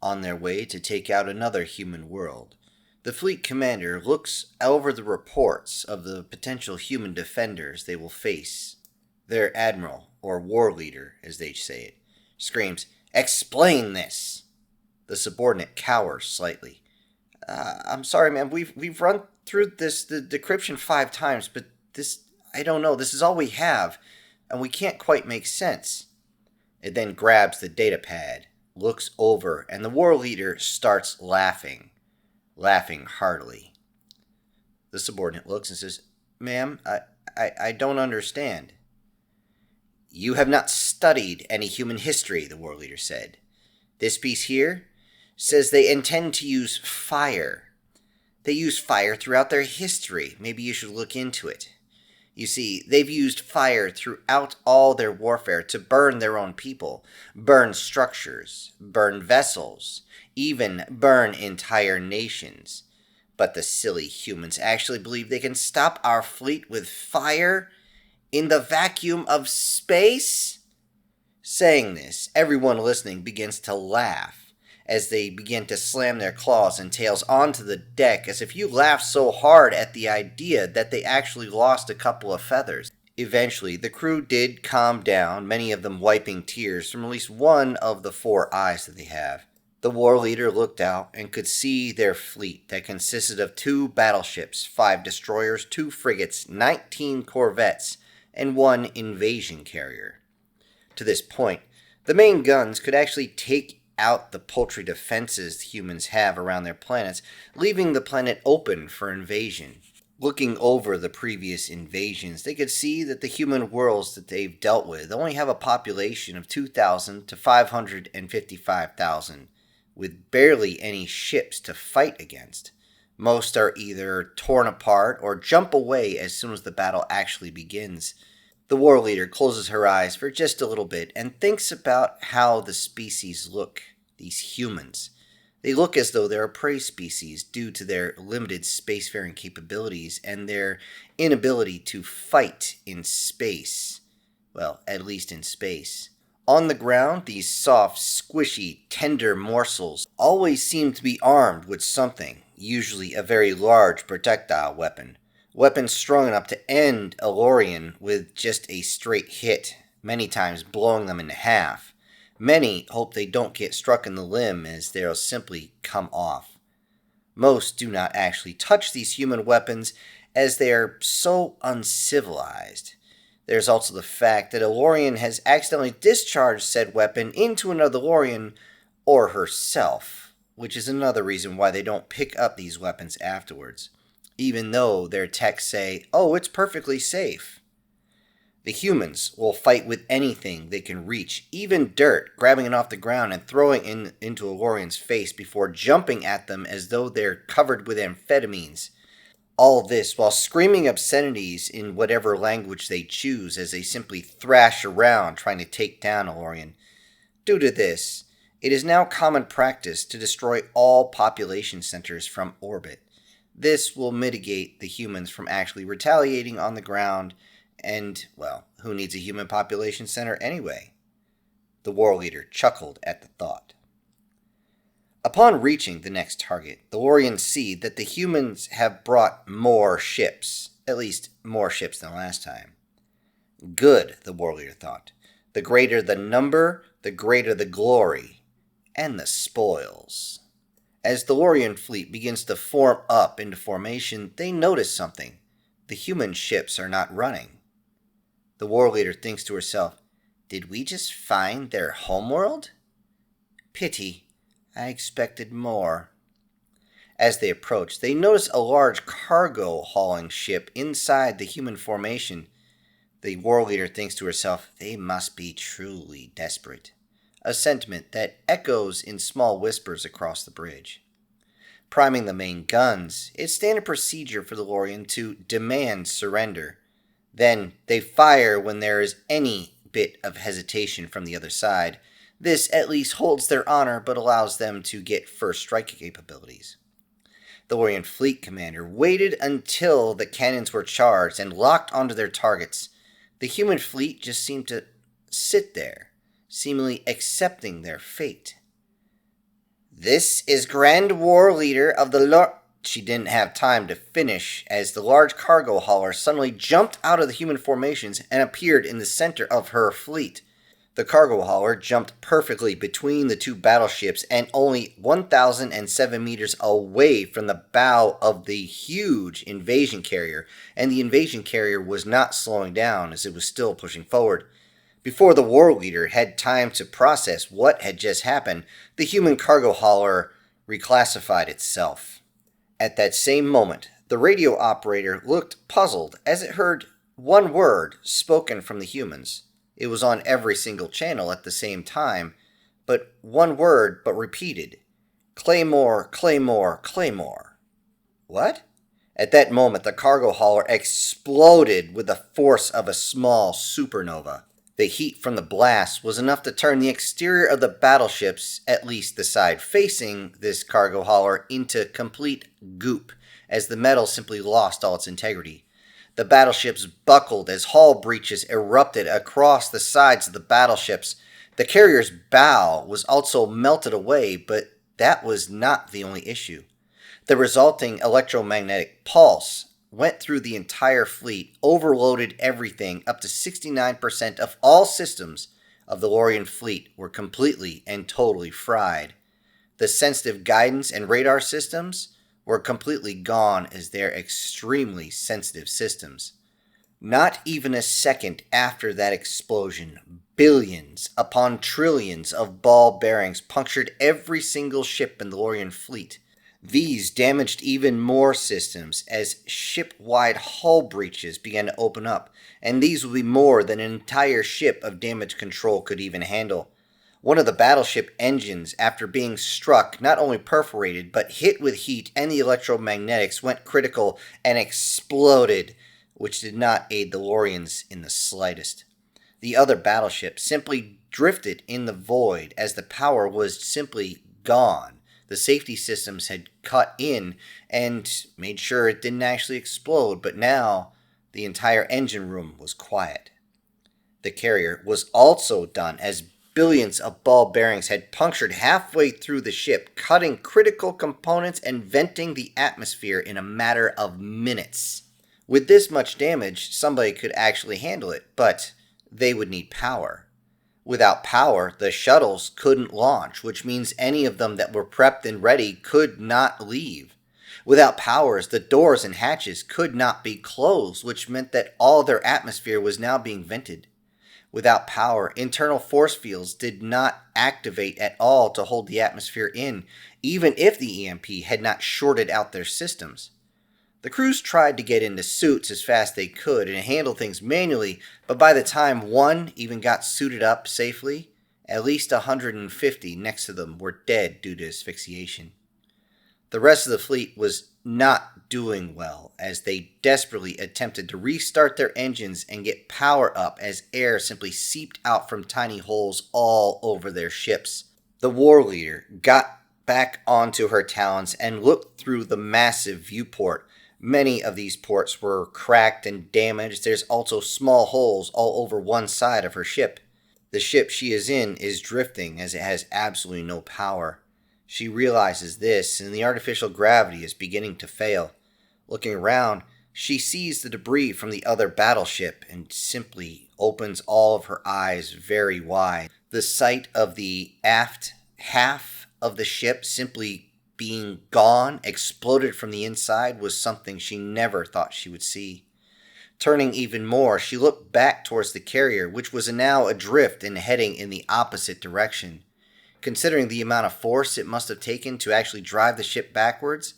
on their way to take out another human world. The fleet commander looks over the reports of the potential human defenders they will face. Their admiral, or war leader, as they say it, screams, "Explain this!" The subordinate cowers slightly. I'm sorry, ma'am. We've run through the decryption 5 times, but this, I don't know. This is all we have, and we can't quite make sense. It then grabs the data pad, looks over, and the war leader starts laughing heartily. The subordinate looks and says, "Ma'am, I don't understand." "You have not studied any human history," the war leader said. "This piece here says they intend to use fire. They use fire throughout their history. Maybe you should look into it. You see, they've used fire throughout all their warfare to burn their own people, burn structures, burn vessels, even burn entire nations. But the silly humans actually believe they can stop our fleet with fire in the vacuum of space?" Saying this, everyone listening begins to laugh as they begin to slam their claws and tails onto the deck, as if you laugh so hard at the idea that they actually lost a couple of feathers. Eventually, the crew did calm down, many of them wiping tears from at least one of the 4 eyes that they have. The war leader looked out and could see their fleet that consisted of 2 battleships, 5 destroyers, 2 frigates, 19 corvettes, and 1 invasion carrier. To this point, the main guns could actually take out the paltry defenses humans have around their planets, leaving the planet open for invasion. Looking over the previous invasions, they could see that the human worlds that they've dealt with only have a population of 2,000 to 555,000, with barely any ships to fight against. Most are either torn apart or jump away as soon as the battle actually begins. The war leader closes her eyes for just a little bit and thinks about how the species look, these humans. They look as though they're a prey species due to their limited spacefaring capabilities and their inability to fight in space. Well, at least in space. On the ground, these soft, squishy, tender morsels always seem to be armed with something, usually a very large projectile weapon. Weapons strong enough to end a Lorian with just a straight hit, many times blowing them in half. Many hope they don't get struck in the limb as they'll simply come off. Most do not actually touch these human weapons as they are so uncivilized. There's also the fact that a Lorian has accidentally discharged said weapon into another Lorian or herself, which is another reason why they don't pick up these weapons afterwards, even though their techs say, "Oh, it's perfectly safe." The humans will fight with anything they can reach, even dirt, grabbing it off the ground and throwing it into a Lorian's face before jumping at them as though they're covered with amphetamines. All this while screaming obscenities in whatever language they choose as they simply thrash around trying to take down a Lorian. Due to this, it is now common practice to destroy all population centers from orbit. This will mitigate the humans from actually retaliating on the ground, and, well, who needs a human population center anyway? The war leader chuckled at the thought. Upon reaching the next target, the Lorians see that the humans have brought more ships, at least more ships than last time. Good, the war leader thought. The greater the number, the greater the glory, and the spoils. As the Lorian fleet begins to form up into formation, they notice something. The human ships are not running. The war leader thinks to herself, "Did we just find their homeworld? Pity, I expected more." As they approach, they notice a large cargo hauling ship inside the human formation. The war leader thinks to herself, "They must be truly desperate." A sentiment that echoes in small whispers across the bridge. Priming the main guns, it's standard procedure for the Lorian to demand surrender. Then they fire when there is any bit of hesitation from the other side. This at least holds their honor but allows them to get first strike capabilities. The Lorian fleet commander waited until the cannons were charged and locked onto their targets. The human fleet just seemed to sit there, seemingly accepting their fate. This is Grand War Leader of the She didn't have time to finish as the large cargo hauler suddenly jumped out of the human formations and appeared in the center of her fleet. The cargo hauler jumped perfectly between the two battleships and only 1,007 meters away from the bow of the huge invasion carrier, and the invasion carrier was not slowing down as it was still pushing forward. Before the war leader had time to process what had just happened, the human cargo hauler reclassified itself. At that same moment, the radio operator looked puzzled as it heard one word spoken from the humans. It was on every single channel at the same time, but one word but repeated. Claymore, claymore, claymore. What? At that moment, the cargo hauler exploded with the force of a small supernova. The heat from the blast was enough to turn the exterior of the battleships, at least the side facing this cargo hauler, into complete goop, as the metal simply lost all its integrity. The battleships buckled as hull breaches erupted across the sides of the battleships. The carrier's bow was also melted away, but that was not the only issue. The resulting electromagnetic pulse went through the entire fleet, overloaded everything. Up to 69% of all systems of the Lorian fleet were completely and totally fried. The sensitive guidance and radar systems were completely gone as they're extremely sensitive systems. Not even a second after that explosion, billions upon trillions of ball bearings punctured every single ship in the Lorian fleet. These damaged even more systems as ship-wide hull breaches began to open up, and these would be more than an entire ship of damage control could even handle. One of the battleship engines, after being struck, not only perforated, but hit with heat, and the electromagnetics went critical and exploded, which did not aid the Lorians in the slightest. The other battleship simply drifted in the void as the power was simply gone. The safety systems had cut in and made sure it didn't actually explode, but now the entire engine room was quiet. The carrier was also done as billions of ball bearings had punctured halfway through the ship, cutting critical components and venting the atmosphere in a matter of minutes. With this much damage, somebody could actually handle it, but they would need power. Without power, the shuttles couldn't launch, which means any of them that were prepped and ready could not leave. Without powers, the doors and hatches could not be closed, which meant that all their atmosphere was now being vented. Without power, internal force fields did not activate at all to hold the atmosphere in, even if the EMP had not shorted out their systems. The crews tried to get into suits as fast as they could and handle things manually, but by the time one even got suited up safely, at least 150 next to them were dead due to asphyxiation. The rest of the fleet was not doing well as they desperately attempted to restart their engines and get power up as air simply seeped out from tiny holes all over their ships. The war leader got back onto her talons and looked through the massive viewport. Many of these ports were cracked and damaged. There's also small holes all over one side of her ship. The ship she is in is drifting as it has absolutely no power. She realizes this, and the artificial gravity is beginning to fail. Looking around, she sees the debris from the other battleship and simply opens all of her eyes very wide. The sight of the aft half of the ship simply being gone, exploded from the inside, was something she never thought she would see. Turning even more, she looked back towards the carrier, which was now adrift and heading in the opposite direction. Considering the amount of force it must have taken to actually drive the ship backwards,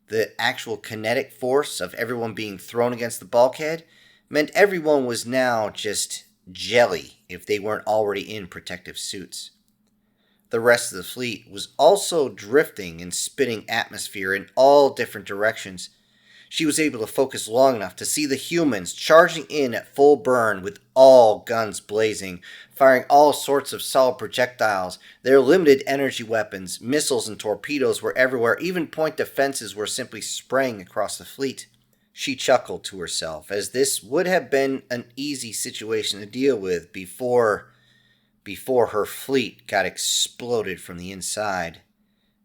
the actual kinetic force of everyone being thrown against the bulkhead meant everyone was now just jelly if they weren't already in protective suits. The rest of the fleet was also drifting and spitting atmosphere in all different directions. She was able to focus long enough to see the humans charging in at full burn with all guns blazing, firing all sorts of solid projectiles. Their limited energy weapons, missiles and torpedoes were everywhere. Even point defenses were simply spraying across the fleet. She chuckled to herself, as this would have been an easy situation to deal with before her fleet got exploded from the inside.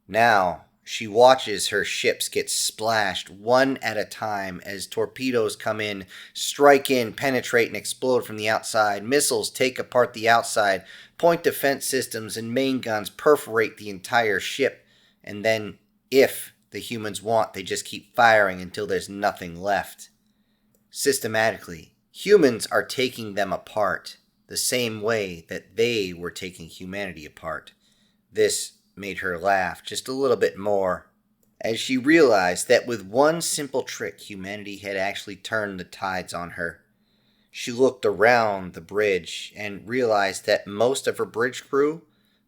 Now, she watches her ships get splashed one at a time as torpedoes come in, strike in, penetrate, and explode from the outside. Missiles take apart the outside. Point defense systems and main guns perforate the entire ship. And then, if the humans want, they just keep firing until there's nothing left. Systematically, humans are taking them apart the same way that they were taking humanity apart. This made her laugh just a little bit more as she realized that with one simple trick, humanity had actually turned the tides on her. She looked around the bridge and realized that most of her bridge crew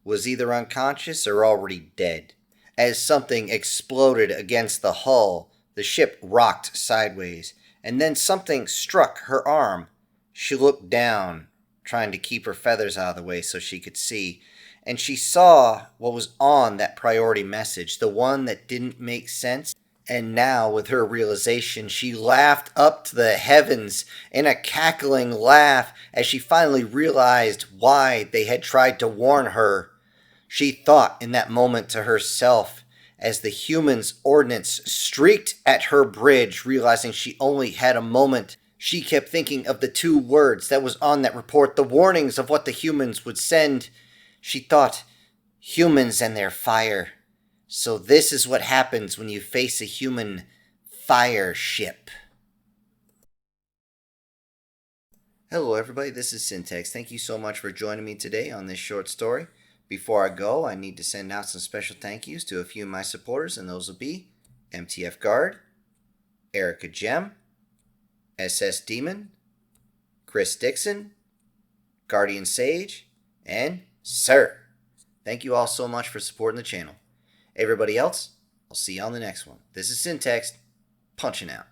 was either unconscious or already dead. As something exploded against the hull, the ship rocked sideways, and then something struck her arm. She looked down, trying to keep her feathers out of the way so she could see, and she saw what was on that priority message, the one that didn't make sense. And now, with her realization, she laughed up to the heavens in a cackling laugh as she finally realized why they had tried to warn her. She thought in that moment to herself as the humans' ordnance streaked at her bridge, realizing she only had a moment. She kept thinking of the 2 words that was on that report, the warnings of what the humans would send. She thought, humans and their fire. So this is what happens when you face a human fire ship. Hello everybody, this is Syntax. Thank you so much for joining me today on this short story. Before I go, I need to send out some special thank yous to a few of my supporters, and those will be MTF Guard, Erica Gem, SS Demon, Chris Dixon, Guardian Sage, and Sir. Thank you all so much for supporting the channel. Everybody else, I'll see you on the next one. This is Syntax, punching out.